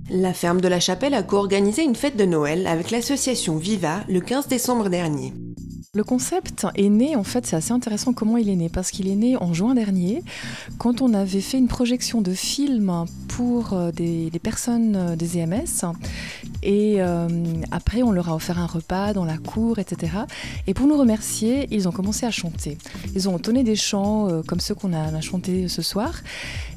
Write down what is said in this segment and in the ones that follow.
La ferme de la Chapelle a co-organisé une fête de Noël avec l'association Viva le 15 décembre dernier. Le concept est né, en fait, c'est assez intéressant comment il est né, parce qu'il est né en juin dernier, quand on avait fait une projection de film pour des personnes des EMS. Et après, on leur a offert un repas dans la cour, etc. Et pour nous remercier, ils ont commencé à chanter. Ils ont entonné des chants comme ceux qu'on a chantés ce soir.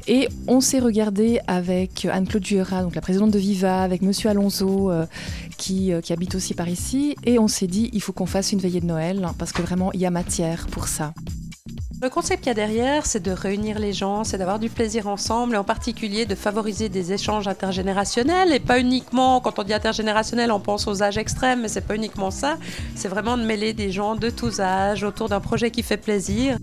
Et on s'est regardé avec Anne-Claude Juera, donc la présidente de Viva, avec Monsieur Alonso, qui habite aussi par ici. Et on s'est dit, il faut qu'on fasse une veillée de Noël, parce que vraiment, il y a matière pour ça. Le concept qu'il y a derrière, c'est de réunir les gens, c'est d'avoir du plaisir ensemble et en particulier de favoriser des échanges intergénérationnels et pas uniquement, quand on dit intergénérationnel, on pense aux âges extrêmes, mais c'est pas uniquement ça, c'est vraiment de mêler des gens de tous âges autour d'un projet qui fait plaisir.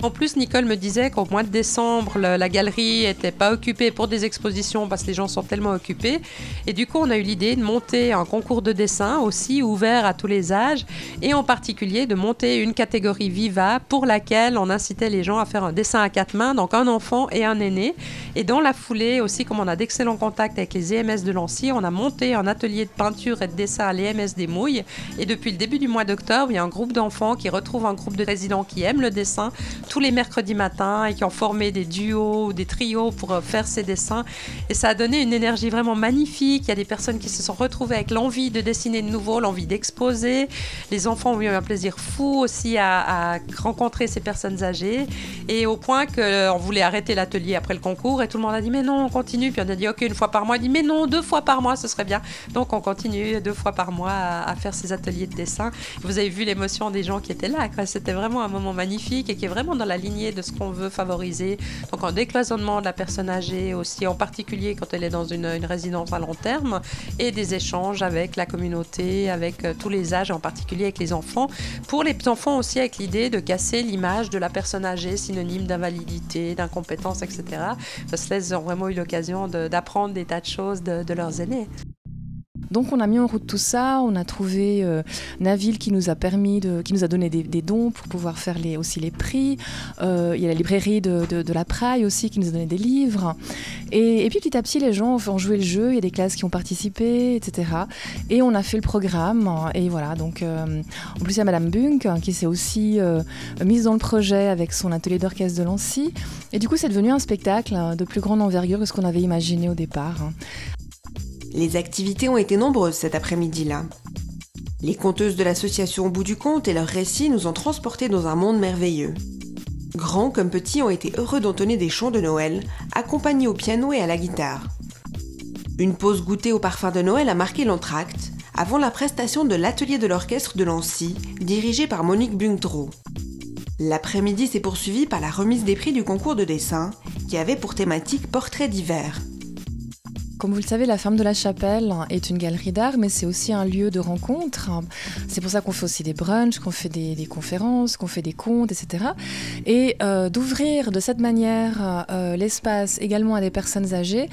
En plus, Nicole me disait qu'au mois de décembre, la galerie n'était pas occupée pour des expositions parce que les gens sont tellement occupés. Et du coup, on a eu l'idée de monter un concours de dessin aussi ouvert à tous les âges et en particulier de monter une catégorie Viva pour laquelle on incitait les gens à faire un dessin à 4 mains, donc un enfant et un aîné. Et dans la foulée aussi, comme on a d'excellents contacts avec les EMS de Lancy, on a monté un atelier de peinture et de dessin à l'EMS des Mouilles. Et depuis le début du mois d'octobre, il y a un groupe d'enfants qui retrouve un groupe de résidents qui aiment le dessin tous les mercredis matins et qui ont formé des duos ou des trios pour faire ces dessins. Et ça a donné une énergie vraiment magnifique. Il y a des personnes qui se sont retrouvées avec l'envie de dessiner de nouveau, l'envie d'exposer. Les enfants ont eu un plaisir fou aussi à rencontrer ces personnes âgées. Et au point qu'on voulait arrêter l'atelier après le concours et tout le monde a dit mais non, on continue. Puis on a dit ok, une fois par mois. On a dit mais non, 2 fois par mois, ce serait bien. Donc on continue 2 fois par mois à faire ces ateliers de dessin. Vous avez vu l'émotion des gens qui étaient là, quoi. C'était vraiment un moment magnifique et qui est vraiment dans la lignée de ce qu'on veut favoriser. Donc un décloisonnement de la personne âgée aussi, en particulier quand elle est dans une résidence à long terme, et des échanges avec la communauté, avec tous les âges, en particulier avec les enfants. Pour les enfants aussi, avec l'idée de casser l'image de la personne âgée, synonyme d'invalidité, d'incompétence, etc. Parce que là, ils ont vraiment eu l'occasion d'apprendre des tas de choses de leurs aînés. Donc on a mis en route tout ça, on a trouvé Naville qui nous a donné des dons pour pouvoir faire aussi les prix. Il y a la librairie de la Praille aussi qui nous a donné des livres. Et puis petit à petit les gens ont joué le jeu, il y a des classes qui ont participé, etc. Et on a fait le programme. Et voilà, donc en plus il y a Madame Bunk qui s'est aussi mise dans le projet avec son atelier d'orchestre de Lancy. Et du coup c'est devenu un spectacle de plus grande envergure que ce qu'on avait imaginé au départ. Les activités ont été nombreuses cet après-midi-là. Les conteuses de l'association Au bout du compte et leurs récits nous ont transportés dans un monde merveilleux. Grands comme petits ont été heureux d'entonner des chants de Noël, accompagnés au piano et à la guitare. Une pause goûter au parfum de Noël a marqué l'entracte, avant la prestation de l'atelier de l'orchestre de Lancy, dirigé par Monique Bunkdro. L'après-midi s'est poursuivi par la remise des prix du concours de dessin, qui avait pour thématique Portraits d'hiver. Comme vous le savez, la ferme de la Chapelle est une galerie d'art, mais c'est aussi un lieu de rencontre. C'est pour ça qu'on fait aussi des brunchs, qu'on fait des conférences, qu'on fait des contes, etc. Et d'ouvrir de cette manière l'espace également à des personnes âgées,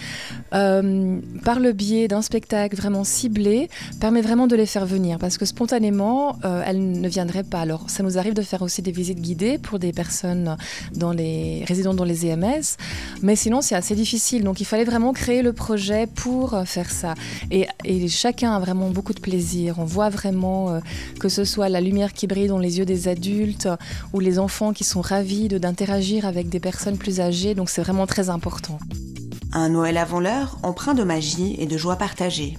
par le biais d'un spectacle vraiment ciblé, permet vraiment de les faire venir. Parce que spontanément, elles ne viendraient pas. Alors, ça nous arrive de faire aussi des visites guidées pour des personnes résidant dans les EMS, mais sinon, c'est assez difficile. Donc, il fallait vraiment créer le projet pour faire ça. Et chacun a vraiment beaucoup de plaisir. On voit vraiment que ce soit la lumière qui brille dans les yeux des adultes ou les enfants qui sont ravis d'interagir avec des personnes plus âgées. Donc c'est vraiment très important. Un Noël avant l'heure, empreint de magie et de joie partagée.